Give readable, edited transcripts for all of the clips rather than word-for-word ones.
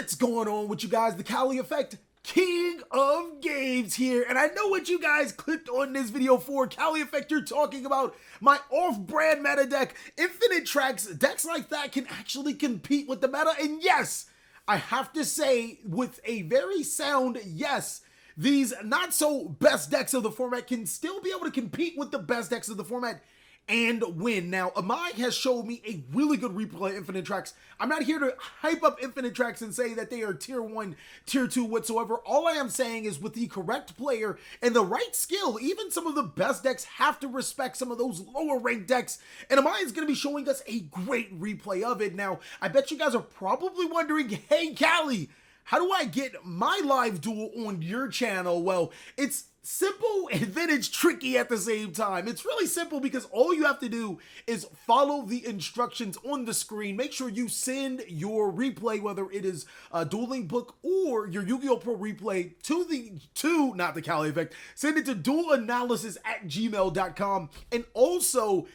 What's going on with you guys? TheCaliEffect, King of Games here, and I know what you guys clicked on this video for. CaliEffect, you're talking about my off-brand meta deck. Infinitracks, decks like that can actually compete with the meta, and yes, I have to say with a very sound yes, these not so best decks of the format can still be able to compete with the best decks of the format and win. Now, Amai has showed me a really good replay of Infinitracks. I'm not here to hype up Infinitracks and say that they are tier 1, tier 2 whatsoever. All I am saying is with the correct player and the right skill, even some of the best decks have to respect some of those lower ranked decks. And Amai is going to be showing us a great replay of it. Now, I bet you guys are probably wondering, hey, Cali, how do I get my live duel on your channel? Well, it's simple and then it's tricky at the same time. It's really simple because all you have to do is follow the instructions on the screen. Make sure you send your replay, whether it is a Duelinbook or your Yu-Gi-Oh! Pro replay to not the TheCaliEffect. Send it to duelanalysis@gmail.com, and also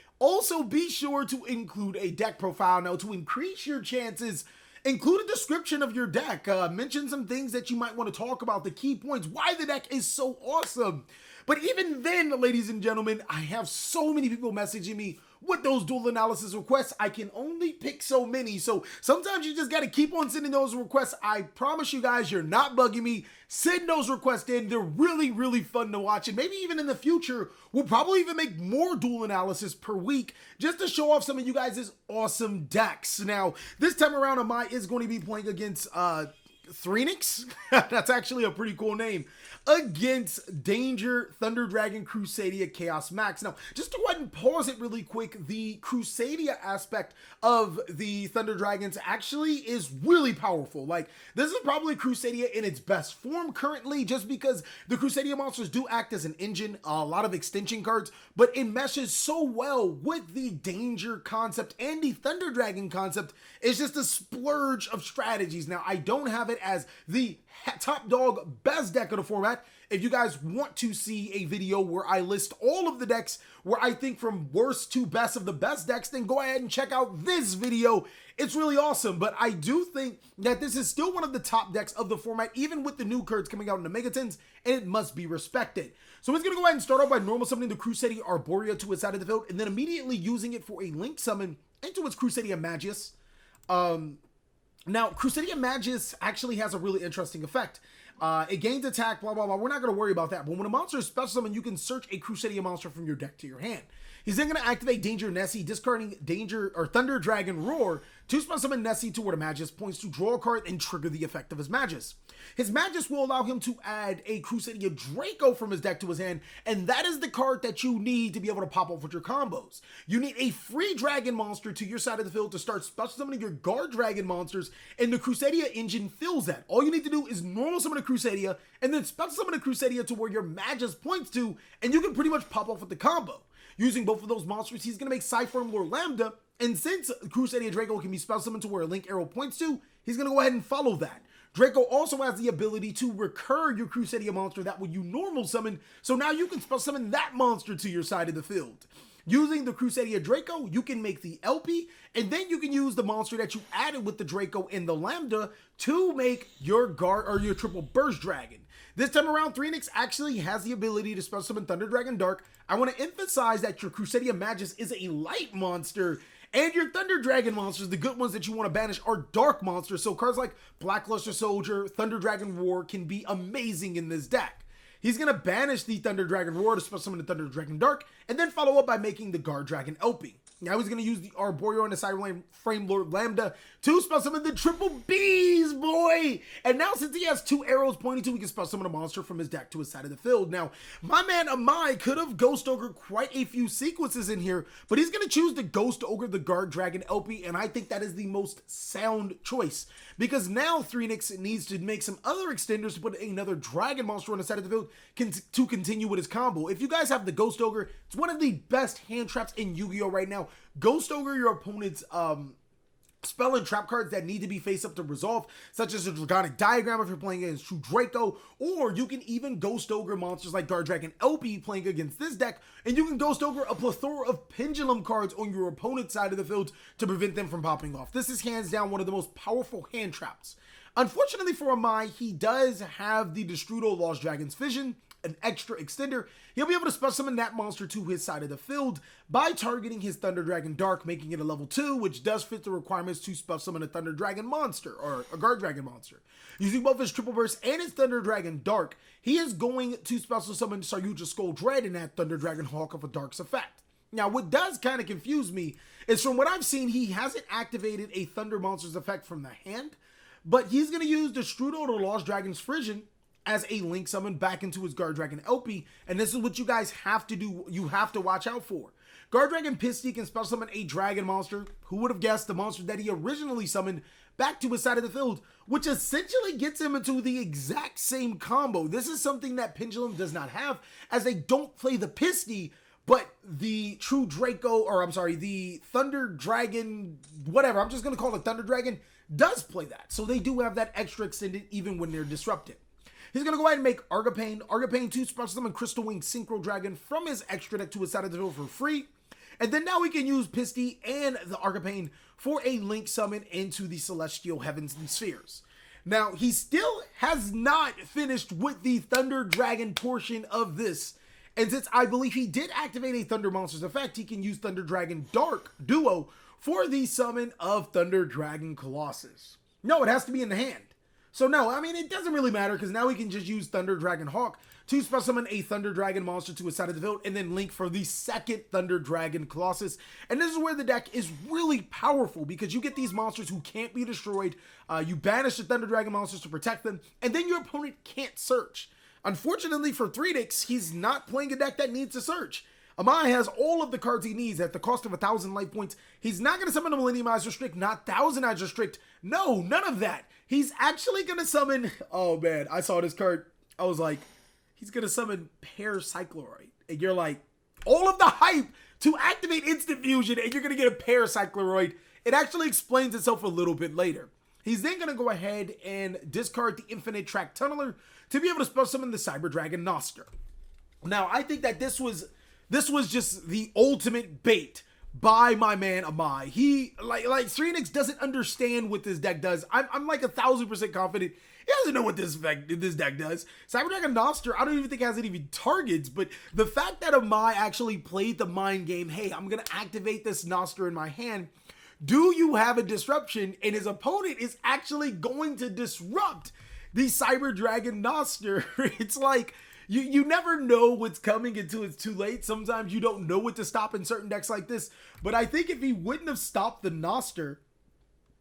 be sure to include a deck profile. Now, to increase your chances, include a description of your deck, mention some things that you might want to talk about, the key points, why the deck is so awesome. But even then, ladies and gentlemen, I have so many people messaging me with those duel analysis requests. I can only pick so many, so sometimes you just got to keep on sending those requests. I promise you guys, you're not bugging me. Send those requests in. They're really, really fun to watch, and maybe even in the future, we'll probably even make more duel analysis per week just to show off some of you guys' awesome decks. Now, this time around, Amai is going to be playing against Phoenix. That's actually a pretty cool name, against Dangerous Thunder Dragon Crusadia Chaos Max. Now, just to go ahead and pause it really quick, the Crusadia aspect of the Thunder Dragons actually is really powerful. Like, this is probably Crusadia in its best form currently, just because the Crusadia monsters do act as an engine, a lot of extension cards, but it meshes so well with the Danger concept and the Thunder Dragon concept. It's just a splurge of strategies. Now, I don't have it as the top dog best deck of the format. If you guys want to see a video where I list all of the decks where I think from worst to best of the best decks, then go ahead and check out this video. It's really awesome, but I do think that this is still one of the top decks of the format, even with the new cards coming out in the Megatons, and it must be respected. So it's going to go ahead and start off by normal summoning the Crusadia Arborea to its side of the field, and then immediately using it for a link summon into its Crusadia Magus. Now, Crusadia Magus actually has a really interesting effect. It gains attack, blah, blah, blah. We're not going to worry about that. But when a monster is special summoned, you can search a Crusadia monster from your deck to your hand. He's then going to activate Danger Nessie, discarding Thunder Dragon Roar to special summon Nessie to where the Magus points to draw a card and trigger the effect of his Magus. His Magus will allow him to add a Crusadia Draco from his deck to his hand, and that is the card that you need to be able to pop off with your combos. You need a free dragon monster to your side of the field to start special summoning your guard dragon monsters, and the Crusadia engine fills that. All you need to do is normal summon a Crusadia, and then special summon a Crusadia to where your Magus points to, and you can pretty much pop off with the combo. Using both of those monsters, he's going to make Cyform Lord Lambda, and since Crusadia Draco can be special summoned to where a link arrow points to, he's going to go ahead and follow that. Draco also has the ability to recur your Crusadia monster that would you normal summon, so now you can special summon that monster to your side of the field. Using the Crusadia Draco, you can make the LP, and then you can use the monster that you added with the Draco and the Lambda to make your guard or your triple burst dragon. This time around, Phoenix actually has the ability to special summon Thunder Dragon Dark. I want to emphasize that your Crusadia Magus is a light monster, and your Thunder Dragon monsters, the good ones that you want to banish, are dark monsters. So cards like Blackluster Soldier, Thunder Dragon Roar can be amazing in this deck. He's going to banish the Thunder Dragon Roar to special summon the Thunder Dragon Dark, and then follow up by making the Guard Dragon LP. Now he's going to use the Arboreal and the Cyform Lord Lambda to special summon the Triple Bees, boy! And now since he has two arrows pointing to, he can special summon a monster from his deck to his side of the field. Now, my man Amai could have Ghost Ogre quite a few sequences in here, but he's going to choose the Ghost Ogre, the Guard Dragon LP, and I think that is the most sound choice. Because now Phoenix needs to make some other extenders to put another Dragon monster on the side of the field to continue with his combo. If you guys have the Ghost Ogre, it's one of the best hand traps in Yu-Gi-Oh! Right now. Ghost Ogre your opponent's spell and trap cards that need to be face up to resolve, such as a Dragonic Diagram if you're playing against True Draco, or you can even Ghost Ogre monsters like Guard Dragon LP playing against this deck, and you can Ghost Ogre a plethora of Pendulum cards on your opponent's side of the field to prevent them from popping off. This is hands down one of the most powerful hand traps Unfortunately for Amai, he does have the Destrudo Lost Dragon's Vision, an extra extender. He'll be able to special summon that monster to his side of the field by targeting his Thunder Dragon Dark, making it a level 2, which does fit the requirements to special summon a Thunder Dragon monster, or a Guard Dragon monster. Using both his Triple Burst and his Thunder Dragon Dark, he is going to special summon Saryuja Skull Dread in that Thunder Dragon Hawk of a Dark's effect. Now, what does kind of confuse me is from what I've seen, he hasn't activated a Thunder Monster's effect from the hand, but he's going to use Destrudo the Lost Dragon's Vision as a link summon back into his Guard Dragon LP, and this is what you guys have to do, you have to watch out for. Guard Dragon Pisty can special summon a dragon monster, who would have guessed the monster that he originally summoned, back to his side of the field, which essentially gets him into the exact same combo. This is something that Pendulum does not have, as they don't play the Pisty, but the True Draco, or I'm sorry, the Thunder Dragon, whatever, I'm just going to call it Thunder Dragon, does play that. So they do have that extra extended even when they're disrupted. He's going to go ahead and make Argapane 2 special summon Crystal Wing Synchro Dragon from his extra deck to his side of the field for free. And then now we can use Pisty and the Argapane for a link summon into the Celestial Heavens and Spheres. Now, he still has not finished with the Thunder Dragon portion of this. And since I believe he did activate a Thunder Monster's effect, he can use Thunder Dragon Dark Duo for the summon of Thunder Dragon Colossus. No, it has to be in the hand. So no, I mean, it doesn't really matter because now we can just use Thunder Dragon Hawk to special summon a Thunder Dragon monster to his side of the field and then link for the second Thunder Dragon Colossus. And this is where the deck is really powerful because you get these monsters who can't be destroyed. You banish the Thunder Dragon monsters to protect them, and then your opponent can't search. Unfortunately for 3-Dix, he's not playing a deck that needs to search. Amai has all of the cards he needs at the cost of 1,000 life points. He's not going to summon a Millennium Eyes Restrict, not 1,000 Eyes Restrict. No, none of that. He's actually going to summon... Oh, man, I saw this card. I was like, he's going to summon Paracycloroid. And you're like, all of the hype to activate Instant Fusion, and you're going to get a Paracycloroid. It actually explains itself a little bit later. He's then going to go ahead and discard the Infinitrack Tunneler to be able to special summon the Cyber Dragon Noster. Now, I think that this was just the ultimate bait by my man Amai. He, like 3-Dix doesn't understand what this deck does. I'm like 1,000% confident he doesn't know what this deck does. Cyber Dragon Noster, I don't even think it has any targets, but the fact that Amai actually played the mind game, hey, I'm going to activate this Noster in my hand. Do you have a disruption? And his opponent is actually going to disrupt the Cyber Dragon Noster. It's like, you never know what's coming until it's too late. Sometimes you don't know what to stop in certain decks like this. But I think if he wouldn't have stopped the Noster,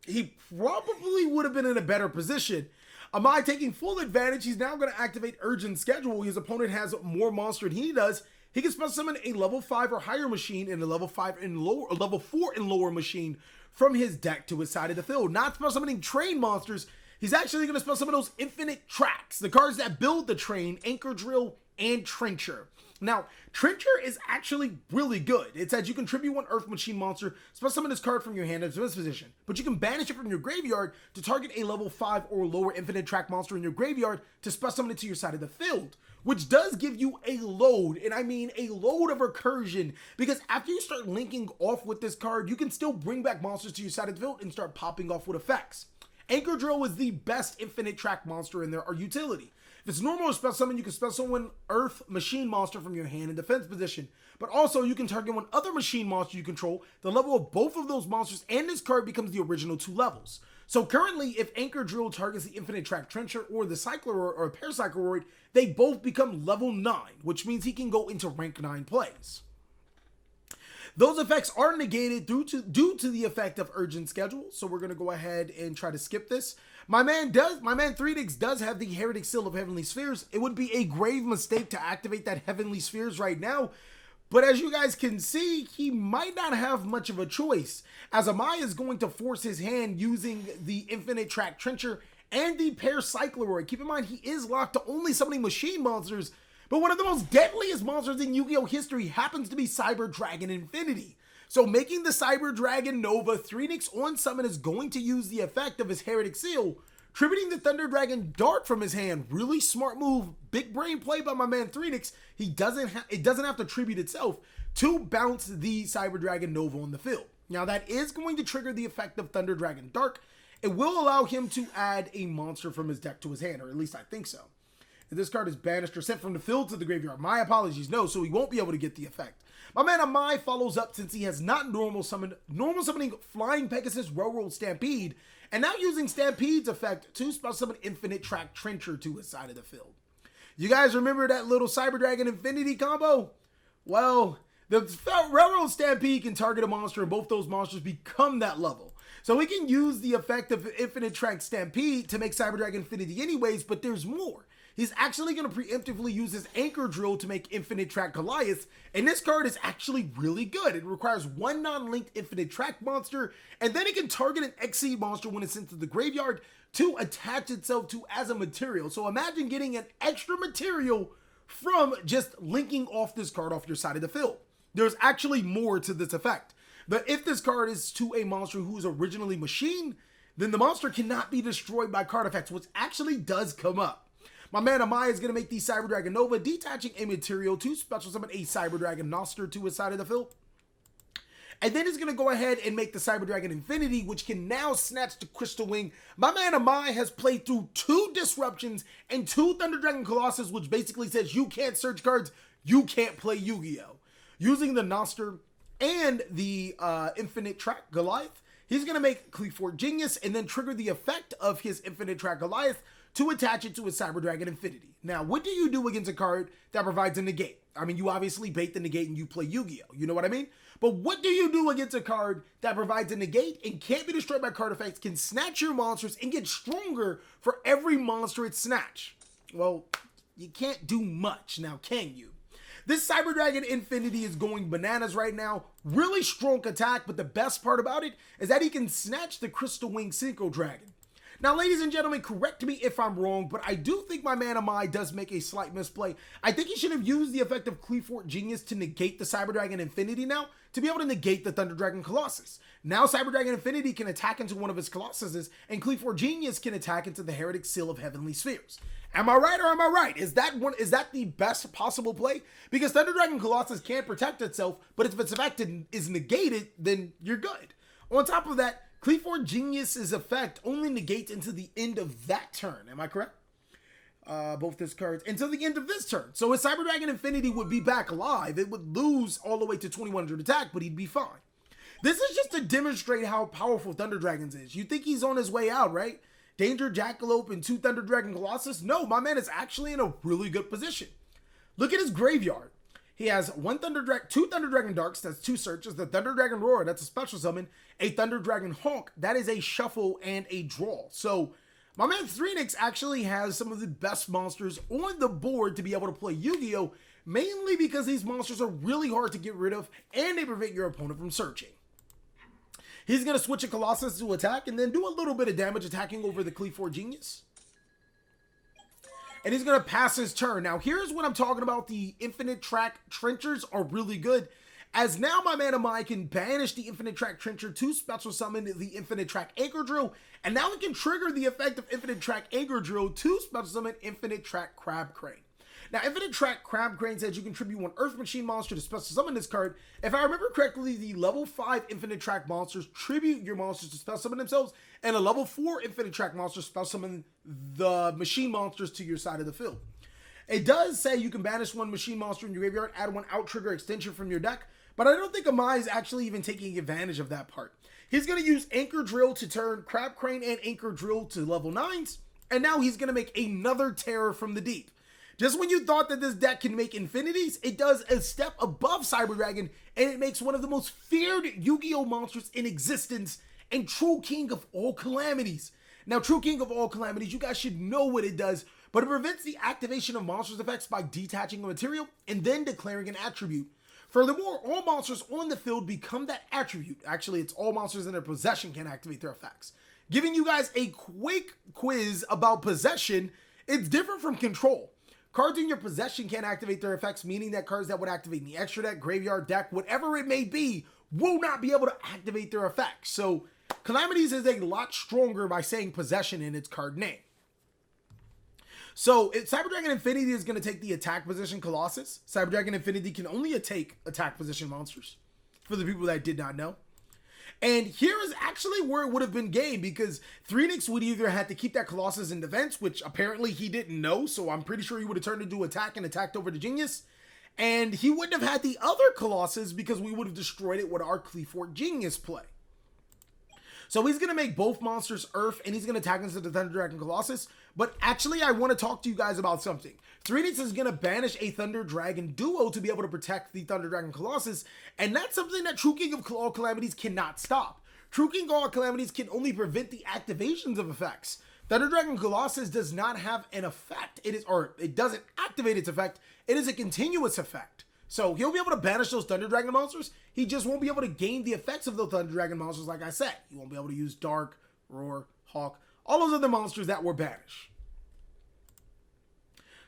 he probably would have been in a better position. Amai taking full advantage. He's now going to activate Urgent Schedule. His opponent has more monster than he does. He can special summon a level 5 or higher machine and a level 4 and lower machine from his deck to his side of the field. Not special summoning train monsters. He's actually going to special summon those Infinitracks, the cards that build the train, Anchor Drill, and Trencher. Now, Trencher is actually really good. It says you contribute one Earth Machine monster, special summon this card from your hand into this position, but you can banish it from your graveyard to target a level 5 or lower Infinitrack monster in your graveyard to special summon it to your side of the field, which does give you a load, and I mean a load of recursion, because after you start linking off with this card, you can still bring back monsters to your side of the field and start popping off with effects. Anchor Drill is the best Infinitrack monster in there, or utility. If it's normal to special summon, you can special summon Earth Machine monster from your hand in defense position. But also, you can target one other machine monster you control. The level of both of those monsters and this card becomes the original 2 levels. So currently, if Anchor Drill targets the Infinitrack Trencher or the Cycloroid or Paracycloroid, they both become level 9, which means he can go into rank 9 plays. Those effects are negated due to the effect of Urgent Schedule, so we're going to go ahead and try to skip this. My man 3-Dix does have the Heretic Seal of Heavenly Spheres. It would be a grave mistake to activate that Heavenly Spheres right now, but as you guys can see, he might not have much of a choice, as Amai is going to force his hand using the Infinitrack Trencher and the Paracycloroid. Keep in mind, he is locked to only summoning machine monsters, but one of the most deadliest monsters in Yu-Gi-Oh! History happens to be Cyber Dragon Infinity. So making the Cyber Dragon Nova, 3-Dix on summon is going to use the effect of his Heretic Seal, tributing the Thunder Dragon Dark from his hand. Really smart move, big brain play by my man 3-Dix. It doesn't have to tribute itself to bounce the Cyber Dragon Nova on the field. Now that is going to trigger the effect of Thunder Dragon Dark, it will allow him to add a monster from his deck to his hand, or at least I think so. If this card is banished or sent from the field to the graveyard, my apologies, no, so he won't be able to get the effect. My man Amai follows up since he has not normal summoning Flying Pegasus Railroad Stampede, and now using Stampede's effect to special summon Infinitrack Trencher to his side of the field. You guys remember that little Cyber Dragon Infinity combo? Well, the Railroad Stampede can target a monster, and both those monsters become that level. So we can use the effect of Infinitrack Stampede to make Cyber Dragon Infinity anyways, but there's more. He's actually going to preemptively use his Anchor Drill to make Infinitrack Goliath, and this card is actually really good. It requires one non-linked Infinitrack monster, and then it can target an Exceed monster when it's sent to the graveyard to attach itself to as a material. So imagine getting an extra material from just linking off this card off your side of the field. There's actually more to this effect. But if this card is to a monster who is originally machine, then the monster cannot be destroyed by card effects, which actually does come up. My man Amai is going to make the Cyber Dragon Nova, detaching a material to special summon a Cyber Dragon Noster to his side of the field. And then he's going to go ahead and make the Cyber Dragon Infinity, which can now snatch the Crystal Wing. My man Amai has played through 2 Disruptions and 2 Thunder Dragon Colossus, which basically says you can't search cards, you can't play Yu-Gi-Oh! Using the Noster and the Infinitrack Goliath, he's going to make Qliphort Genius and then trigger the effect of his Infinitrack Goliath to attach it to his Cyber Dragon Infinity. Now, what do you do against a card that provides a negate? I mean, you obviously bait the negate and you play Yu-Gi-Oh! You know what I mean? But what do you do against a card that provides a negate and can't be destroyed by card effects, can snatch your monsters, and get stronger for every monster it snatch? Well, you can't do much now, can you? This Cyber Dragon Infinity is going bananas right now. Really strong attack, but the best part about it is that he can snatch the Crystal Wing Synchro Dragon. Now, ladies and gentlemen, correct me if I'm wrong, but I do think my man Amai does make a slight misplay. I think he should have used the effect of Qliphort Genius to negate the Cyber Dragon Infinity now, to be able to negate the Thunder Dragon Colossus. Now Cyber Dragon Infinity can attack into one of his Colossuses, and Qliphort Genius can attack into the Heretic Seal of Heavenly Spheres. Am I right or am I right? Is that the best possible play? Because Thunder Dragon Colossus can't protect itself, but if its effect is negated, then you're good. On top of that, Qliphort Genius's effect only negates until the end of that turn. Am I correct? Both his cards until the end of this turn. So his Cyber Dragon Infinity would be back alive. It would lose all the way to 2100 attack, but he'd be fine. This is just to demonstrate how powerful Thunder Dragons is. You think he's on his way out, right? Danger Jackalope and 2 Thunder Dragon Colossus? No, my man is actually in a really good position. Look at his graveyard. He has 2 Thunder Dragon Darks, that's 2 searches, the Thunder Dragon Roar, that's a special summon, a Thunder Dragon Honk, that is a shuffle and a draw. So my man Threnix actually has some of the best monsters on the board to be able to play Yu-Gi-Oh! Mainly because these monsters are really hard to get rid of and they prevent your opponent from searching. He's going to switch a Colossus to attack and then do a little bit of damage attacking over the Qliphort Genius. And he's going to pass his turn. Now, here's what I'm talking about. The Infinitrack Trenchers are really good, as now my man Amai can banish the Infinitrack Trencher to special summon the Infinitrack Anchor Drill, and now he can trigger the effect of Infinitrack Anchor Drill to special summon Infinitrack Crab Crane. Now, Infinitrack Crab Crane says you contribute 1 Earth Machine monster to special summon this card. If I remember correctly, the level 5 Infinitrack monsters tribute your monsters to special summon themselves, and a level 4 Infinitrack monster special summon the machine monsters to your side of the field. It does say you can banish 1 machine monster in your graveyard, add 1 out trigger extension from your deck, but I don't think Amai is actually even taking advantage of that part. He's going to use Anchor Drill to turn Crab Crane and Anchor Drill to level 9s, and now he's going to make another Terror from the Deep. Just when you thought that this deck can make infinities, it does a step above Cyber Dragon, and it makes one of the most feared Yu-Gi-Oh! Monsters in existence, and True King of all calamities. Now, True King of all calamities, you guys should know what it does, but it prevents the activation of monsters' effects by detaching a material and then declaring an attribute. Furthermore, all monsters on the field become that attribute. Actually, it's all monsters in their possession can activate their effects. Giving you guys a quick quiz about possession, it's different from control. Cards in your possession can't activate their effects, meaning that cards that would activate in the extra deck, graveyard deck, whatever it may be, will not be able to activate their effects. So, Calamities is a lot stronger by saying possession in its card name. So, Cyber Dragon Infinity is going to take the attack position Colossus. Cyber Dragon Infinity can only take attack position monsters, for the people that did not know. And here is actually where it would have been game, because 3-Nix would either have to keep that Colossus in defense, which apparently he didn't know, so I'm pretty sure he would have turned into attack and attacked over the Genius. And he wouldn't have had the other Colossus because we would have destroyed it with our Cleafort Genius play. So he's going to make both monsters Earth, and he's going to attack into the Thunder Dragon Colossus. But actually, I want to talk to you guys about something. 3-Nix is going to banish a Thunder Dragon duo to be able to protect the Thunder Dragon Colossus, and that's something that True King of All Calamities cannot stop. True King of All Calamities can only prevent the activations of effects. Thunder Dragon Colossus does not have an effect. It doesn't activate its effect. It is a continuous effect. So he'll be able to banish those Thunder Dragon monsters. He just won't be able to gain the effects of those Thunder Dragon monsters, like I said. He won't be able to use Dark, Roar, Hawk, all those other monsters that were banished.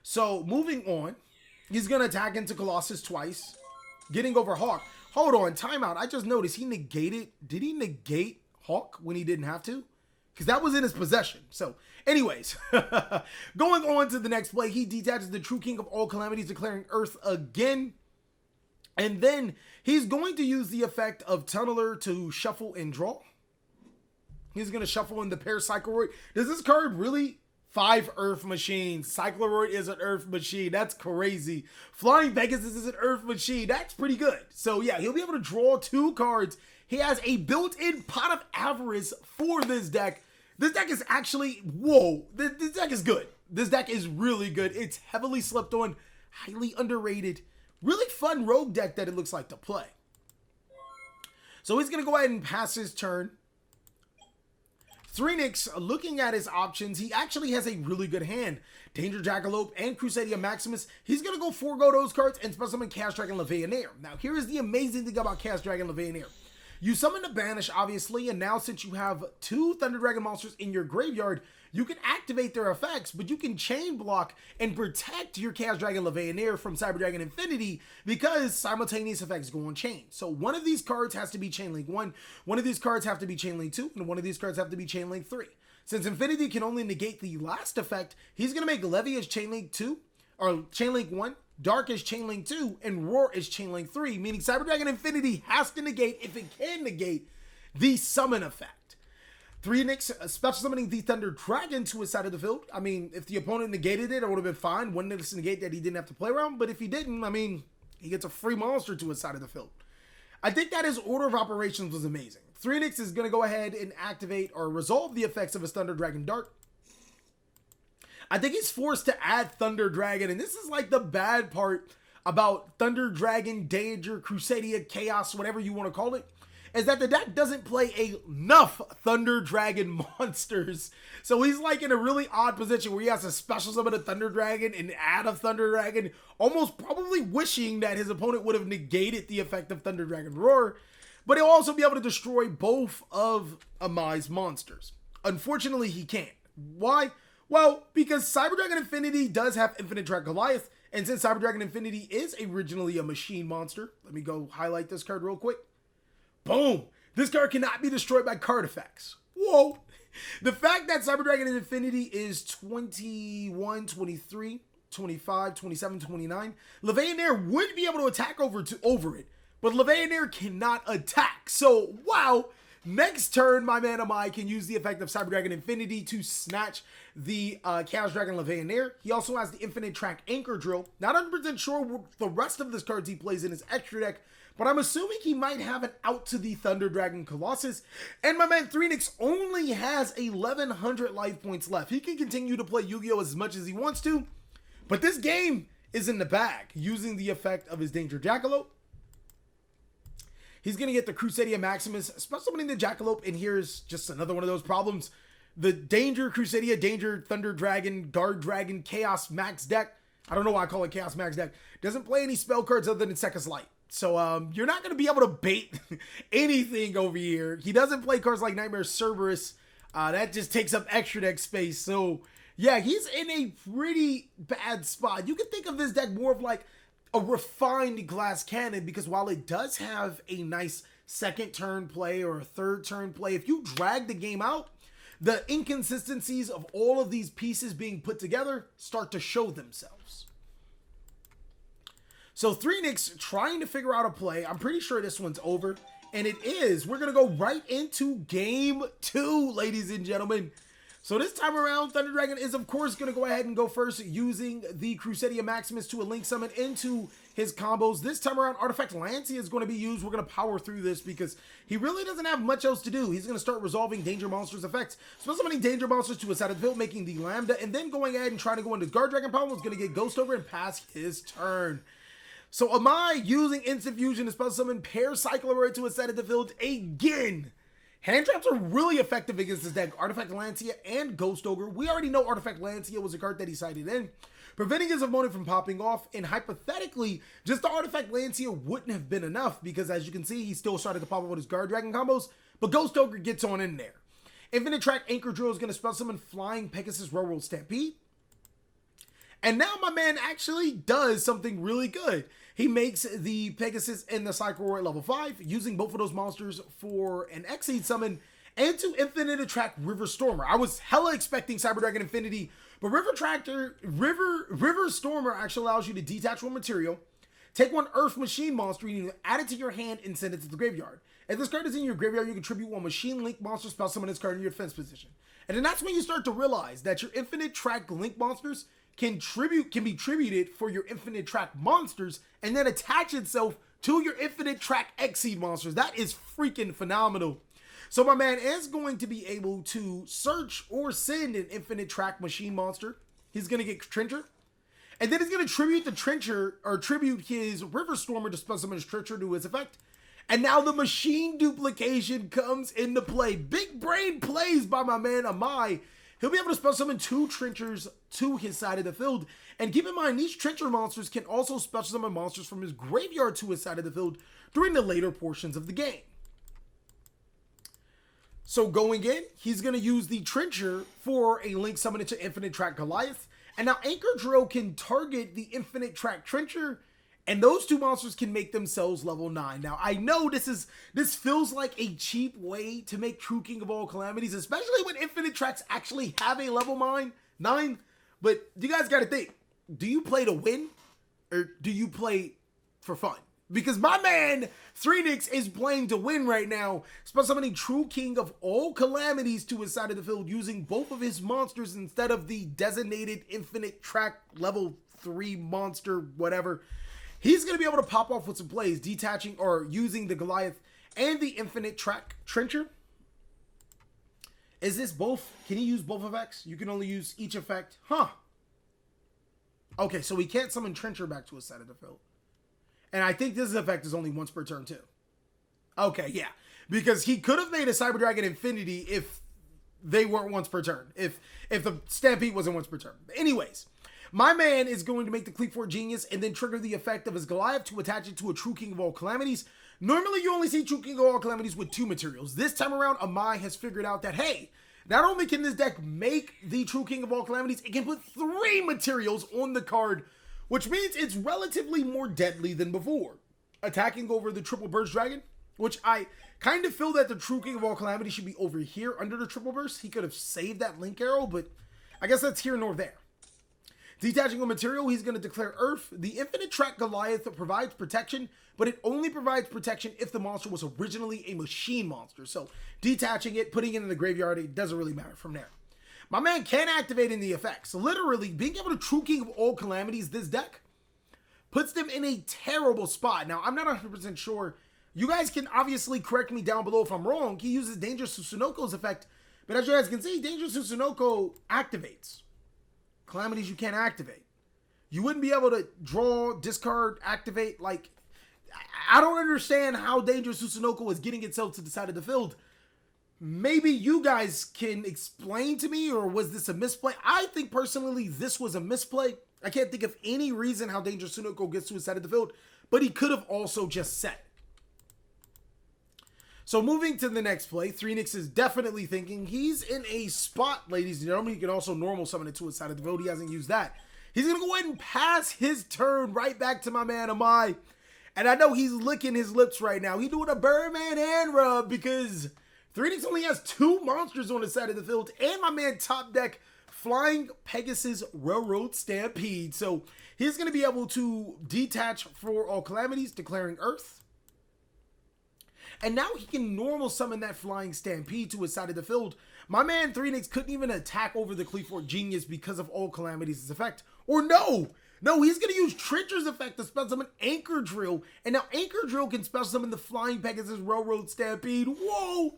So moving on, he's going to attack into Colossus twice, getting over Hawk. Hold on, timeout. I just noticed he negated. Did he negate Hawk when he didn't have to? Because that was in his possession. So anyways, going on to the next play, he detaches the True King of All Calamities, declaring Earth again. And then he's going to use the effect of Tunneler to shuffle and draw. He's going to shuffle in the pair Cycloroid. Does this card really? 5 Earth machines. Cycloroid is an Earth machine. That's crazy. Flying Pegasus is an Earth machine. That's pretty good. So yeah, he'll be able to draw 2 cards. He has a built-in Pot of Avarice for this deck. This deck is actually, whoa, this deck is good. This deck is really good. It's heavily slept on, highly underrated. Really fun rogue deck that it looks like to play. So he's going to go ahead and pass his turn. 3-Nix, looking at his options, he actually has a really good hand. Danger Jackalope and Crusadia Maximus. He's going to go forego those cards and special summon Chaos Dragon Levianeer. Now, here is the amazing thing about Chaos Dragon Levianeer. You summon the Banish, obviously, and now since you have 2 Thunder Dragon monsters in your graveyard, you can activate their effects, but you can chain block and protect your Chaos Dragon Levianeer from Cyber Dragon Infinity because simultaneous effects go on chain. So one of these cards has to be Chain Link 1, one of these cards have to be Chain Link 2, and one of these cards have to be Chain Link 3. Since Infinity can only negate the last effect, he's going to make Levy as Chain Link 2, or Chain Link 1, Dark is Chain Link 2, and Roar is Chain Link 3, meaning Cyber Dragon Infinity has to negate, if it can negate, the summon effect. 3-Nix special summoning the Thunder Dragon to his side of the field. I mean, if the opponent negated it, it would have been fine. Wouldn't it negate that he didn't have to play around? But if he didn't, I mean, he gets a free monster to his side of the field. I think that his order of operations was amazing. 3-Nix is going to go ahead and activate or resolve the effects of his Thunder Dragon Dart. I think he's forced to add Thunder Dragon, and this is like the bad part about Thunder Dragon, Danger, Crusadia, Chaos, whatever you want to call it, is that the deck doesn't play enough Thunder Dragon monsters. So he's like in a really odd position where he has to special summon a Thunder Dragon and add a Thunder Dragon, almost probably wishing that his opponent would have negated the effect of Thunder Dragon Roar, but he'll also be able to destroy both of Amai's monsters. Unfortunately, he can't. Why? Well, because Cyber Dragon Infinity does have Infinitrack Goliath, and since Cyber Dragon Infinity is originally a machine monster, let me go highlight this card real quick. Boom! This card cannot be destroyed by card effects. Whoa! The fact that Cyber Dragon Infinity is 21, 23, 25, 27, 29, Levianeer would be able to attack over it, but Levianeer cannot attack. So, wow! Next turn, my man Amai can use the effect of Cyber Dragon Infinity to snatch the Chaos Dragon Levianeer. He also has the Infinitrack Anchor Drill. Not 100% sure what the rest of this cards he plays in his extra deck, but I'm assuming he might have an out to the Thunder Dragon Colossus. And my man 3-Nix only has 1,100 life points left. He can continue to play Yu-Gi-Oh! As much as he wants to, but this game is in the bag using the effect of his Danger Jackalope. He's going to get the Crusadia Maximus, special summoning the Jackalope, and here's just another one of those problems. The Danger Crusadia, Danger Thunder Dragon, Guard Dragon, Chaos Max deck, I don't know why I call it Chaos Max deck, doesn't play any spell cards other than Sekka's Light. So you're not going to be able to bait anything over here. He doesn't play cards like Nightmare Cerberus. That just takes up extra deck space. So yeah, he's in a pretty bad spot. You can think of this deck more of like a refined Glass Cannon, because while it does have a nice second turn play or a third turn play, if you drag the game out, the inconsistencies of all of these pieces being put together start to show themselves. So 3-Nix trying to figure out a play. I'm pretty sure this one's over. And it is. We're going to go right into game 2, ladies and gentlemen. So this time around, Thunder Dragon is, of course, going to go ahead and go first using the Crusadia Maximus to a link summon into his combos. This time around, Artifact Lancia is going to be used. We're going to power through this because he really doesn't have much else to do. He's going to start resolving Danger Monsters' effects. Spell summoning Danger Monsters to a side of the field, making the Lambda, and then going ahead and trying to go into Guard Dragon Power. Is going to get Ghost over and pass his turn. So Amai using Instant Fusion to spell summon Pair Cycler to a side of the field again. Hand traps are really effective against this deck. Artifact Lancia and Ghost Ogre. We already know Artifact Lancia was a card that he sided in, preventing his opponent from popping off. And hypothetically, just the Artifact Lancia wouldn't have been enough because, as you can see, he still started to pop up with his Guard Dragon combos. But Ghost Ogre gets on in there. Infinitrack Anchor Drill is going to spell summon Flying Pegasus Railroad Stampede. And now my man actually does something really good. He makes the Pegasus and the Cycle at level 5, using both of those monsters for an Exceed summon and to Infinitrack River Stormer. I was hella expecting Cyber Dragon Infinity, but River Stormer actually allows you to detach one material, take one Earth Machine monster, and you add it to your hand and send it to the graveyard. If this card is in your graveyard, you contribute one Machine Link monster spell summon this card in your defense position. And then that's when you start to realize that your Infinitrack Link monsters can be tributed for your Infinitrack monsters and then attach itself to your Infinitrack Exceed monsters. That is freaking phenomenal. So my man is going to be able to search or send an Infinitrack machine monster. He's going to get Trencher. And then he's going to tribute the Trencher, or tribute his River Stormer to spell summon his Trencher to his effect. And now the machine duplication comes into play. Big brain plays by my man Amai. He'll be able to spell summon 2 Trenchers to his side of the field. And keep in mind, these Trencher monsters can also special summon monsters from his graveyard to his side of the field during the later portions of the game. So going in, he's going to use the Trencher for a link summon into Infinitrack Goliath. And now Anchor Drill can target the Infinitrack Trencher, and those 2 monsters can make themselves level 9. Now, I know this feels like a cheap way to make True King of All Calamities, especially when Infinitracks actually have a level 9. But you guys got to think, do you play to win or do you play for fun? Because my man, 3nix, is playing to win right now, spell summoning True King of All Calamities to his side of the field using both of his monsters instead of the designated Infinitrack level 3 monster, whatever. He's going to be able to pop off with some plays, detaching or using the Goliath and the Infinitrack Trencher. Is this both? Can he use both effects? You can only use each effect. Huh. Okay, so he can't summon Trencher back to his side of the field. And I think this effect is only once per turn too. Okay, yeah. Because he could have made a Cyber Dragon Infinity if they weren't once per turn. If the Stampede wasn't once per turn. But anyways. My man is going to make the Cleat Genius and then trigger the effect of his Goliath to attach it to a True King of All Calamities. Normally, you only see True King of All Calamities with 2 materials. This time around, Amai has figured out that, hey, not only can this deck make the True King of All Calamities, it can put 3 materials on the card, which means it's relatively more deadly than before. Attacking over the Triple Burst Dragon, which I kind of feel that the True King of All Calamities should be over here under the Triple Burst. He could have saved that Link Arrow, but I guess that's here nor there. Detaching a material, he's going to declare Earth. The Infinitrack Goliath provides protection, but it only provides protection if the monster was originally a machine monster. So detaching it, putting it in the graveyard, it doesn't really matter from there. My man can activate in the effects. Literally, being able to True King of All Calamities this deck puts them in a terrible spot. Now, I'm not 100% sure. You guys can obviously correct me down below if I'm wrong. He uses Dangerous Tsunoko's effect, but as you guys can see, Dangerous Tsunoko activates Calamities you can't activate. You wouldn't be able to draw, discard, activate. Like, I don't understand how Dangerous Tsunoko is getting itself to the side of the field. Maybe you guys can explain to me, or was this a misplay? I think personally this was a misplay. I can't think of any reason how Dangerous Tsunoko gets to his side of the field, but he could have also just set. So moving to the next play, 3nix is definitely thinking he's in a spot, ladies and gentlemen. He can also normal summon it to his side of the field. He hasn't used that. He's going to go ahead and pass his turn right back to my man Amai. And I know he's licking his lips right now. He's doing a Birdman hand rub because 3nix only has 2 monsters on his side of the field. And my man top deck Flying Pegasus Railroad Stampede. So he's going to be able to detach for all calamities, declaring Earth. And now he can normal summon that Flying Stampede to his side of the field. My man 3-Nix couldn't even attack over the Cleefort Genius because of all Calamities' effect. Or no, he's going to use Trencher's effect to special summon Anchor Drill. And now Anchor Drill can special summon the Flying Pegasus Railroad Stampede. Whoa!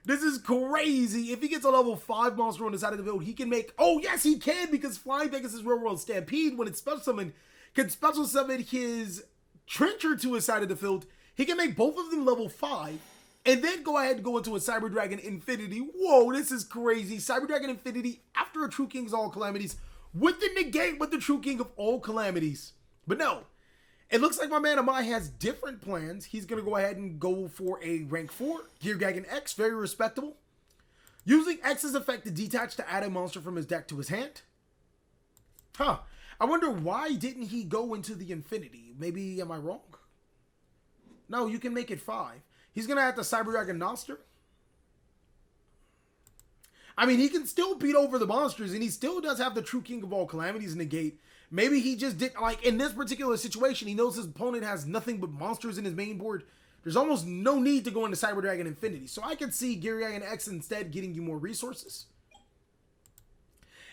This is crazy. If he gets a level 5 monster on the side of the field, he can make... Oh, yes, he can, because Flying Pegasus Railroad Stampede, when it's special summoned, can special summon his Trencher to his side of the field. He can make both of them level 5, and then go ahead and go into a Cyber Dragon Infinity. Whoa, this is crazy. Cyber Dragon Infinity after a True King's All Calamities with the negate with the True King of All Calamities. But no, it looks like my man Amai has different plans. He's going to go ahead and go for a rank 4, Gear Gagan X, very respectable. Using X's effect to detach to add a monster from his deck to his hand. Huh. I wonder why didn't he go into the Infinity? Maybe, am I wrong? No, you can make it 5. He's going to have the Cyber Dragon Noster. I mean, he can still beat over the monsters, and he still does have the True King of All Calamities negate. Maybe he just didn't, like, in this particular situation, he knows his opponent has nothing but monsters in his main board. There's almost no need to go into Cyber Dragon Infinity. So I could see Gear Dragon X instead getting you more resources.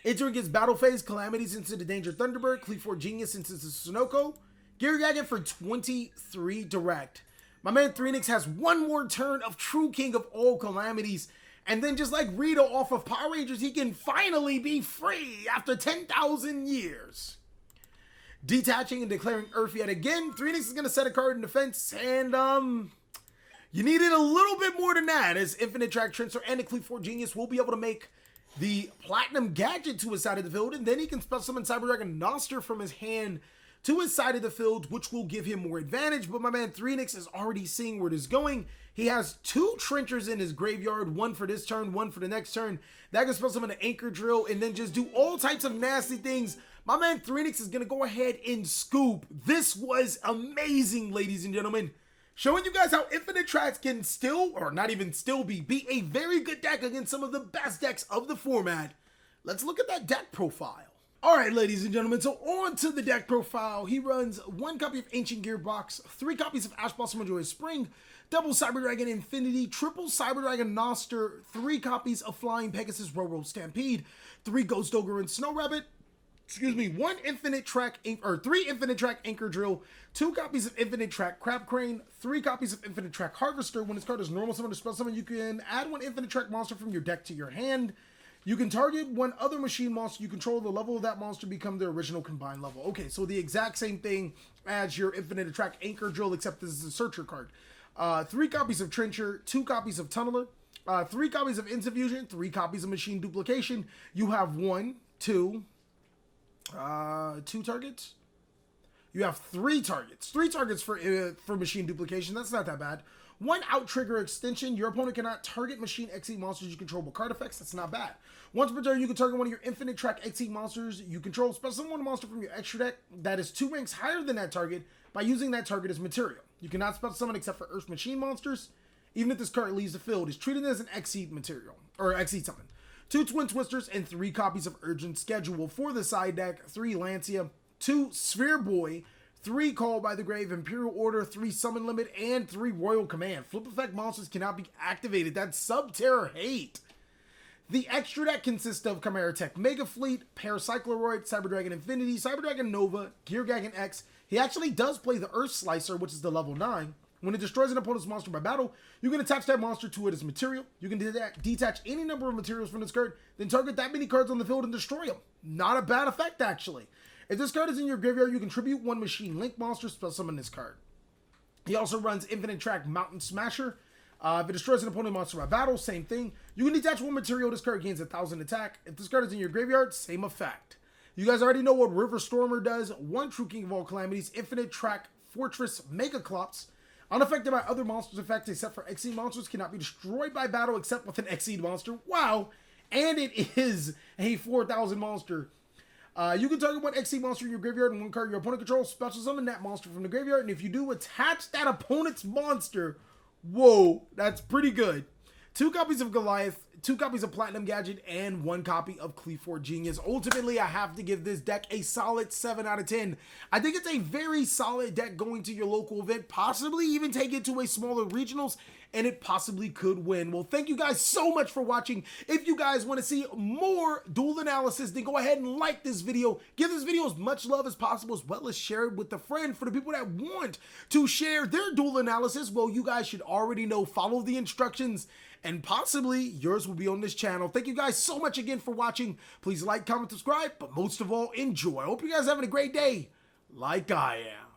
Entering his battle phase, Calamities into the Dangerous Thunder Dragon, Cleefort Genius into the Sunoco. Gear Dragon for 23 direct. My man 3-Nix has one more turn of True King of All Calamities. And then just like Rito off of Power Rangers, he can finally be free after 10,000 years. Detaching and declaring Earth yet again. 3-Nix is going to set a card in defense. And, you needed a little bit more than that, as Infinitrack, Trencher, and the Cleefort Genius will be able to make the Platinum Gadget to his side of the field. And then he can special summon Cyber Dragon Noster from his hand to his side of the field, which will give him more advantage. But my man 3-Nix is already seeing where it is going. He has 2 Trenchers in his graveyard, one for this turn, one for the next turn. That can special summon an Anchor Drill and then just do all types of nasty things. My man 3-Nix is going to go ahead and scoop. This was amazing, ladies and gentlemen. Showing you guys how Infinitrack can still, or not even still be a very good deck against some of the best decks of the format. Let's look at that deck profile. Alright, ladies and gentlemen, so on to the deck profile. He runs 1 copy of Ancient Gearbox, 3 copies of Ash Blossom Joy Spring, double Cyber Dragon Infinity, triple Cyber Dragon Noster, 3 copies of Flying Pegasus Railroad Stampede, 3 Ghost Ogre and Snow Rabbit, 1 Infinitrack, or 3 Infinitrack Anchor Drill, 2 copies of Infinitrack Crab Crane, 3 copies of Infinitrack Harvester. When this card is normal summon or special summon, you can add 1 Infinitrack monster from your deck to your hand. You can target 1 other machine monster you control. The level of that monster become the original combined level. Okay, so the exact same thing as your Infinitrack Anchor Drill, except this is a searcher card. 3 copies of Trencher, 2 copies of Tunneler, 3 copies of Infusion, 3 copies of Machine Duplication. You have 2 targets. You have 3 targets. 3 targets for Machine Duplication. That's not that bad. 1 out trigger extension. Your opponent cannot target Machine XE monsters you control with card effects. That's not bad. Once per turn, you can target one of your Infinitrack XE monsters you control. Special summon 1 monster from your extra deck that is 2 ranks higher than that target by using that target as material. You cannot special summon except for Earth Machine monsters. Even if this card leaves the field, is treated as an XE material or XE summon. 2 Twin Twisters and 3 copies of Urgent Schedule for the side deck. 3 Lancia, 2 Sphere Boy, 3 Call by the Grave, Imperial Order, 3 Summon Limit, and 3 Royal Command. Flip effect monsters cannot be activated. That's Sub-Terror hate. The extra deck consists of Chimera Tech Mega Fleet, Paracycloroid, Cyber Dragon Infinity, Cyber Dragon Nova, Gear Dragon X. He actually does play the Earth Slicer, which is the level 9. When it destroys an opponent's monster by battle, you can attach that monster to it as material. You can detach any number of materials from this card, then target that many cards on the field and destroy them. Not a bad effect, actually. If this card is in your graveyard, you contribute 1 Machine Link monster, special summon this card. He also runs Infinitrack Mountain Smasher. If it destroys an opponent monster by battle, same thing. You can detach 1 material, this card gains 1,000 attack. If this card is in your graveyard, same effect. You guys already know what River Stormer does. 1 True King of All Calamities, Infinitrack Fortress Megaclops. Unaffected by other monsters' effects except for Exceed monsters, cannot be destroyed by battle except with an Exceed monster. Wow! And it is a 4,000 monster. You can target 1 XC monster in your graveyard and 1 card your opponent controls, special summon that monster from the graveyard, and if you do, attach that opponent's monster. Whoa, that's pretty good. 2 copies of Goliath, 2 copies of Platinum Gadget, and 1 copy of Cleafor Genius. Ultimately, I have to give this deck a solid 7 out of 10. I think it's a very solid deck going to your local event, possibly even take it to a smaller regionals, and it possibly could win. Well, thank you guys so much for watching. If you guys want to see more duel analysis, then go ahead and like this video. Give this video as much love as possible, as well as share it with a friend. For the people that want to share their duel analysis, well, you guys should already know, follow the instructions, and possibly yours will be on this channel. Thank you guys so much again for watching. Please like, comment, subscribe, but most of all, enjoy. I hope you guys are having a great day, like I am.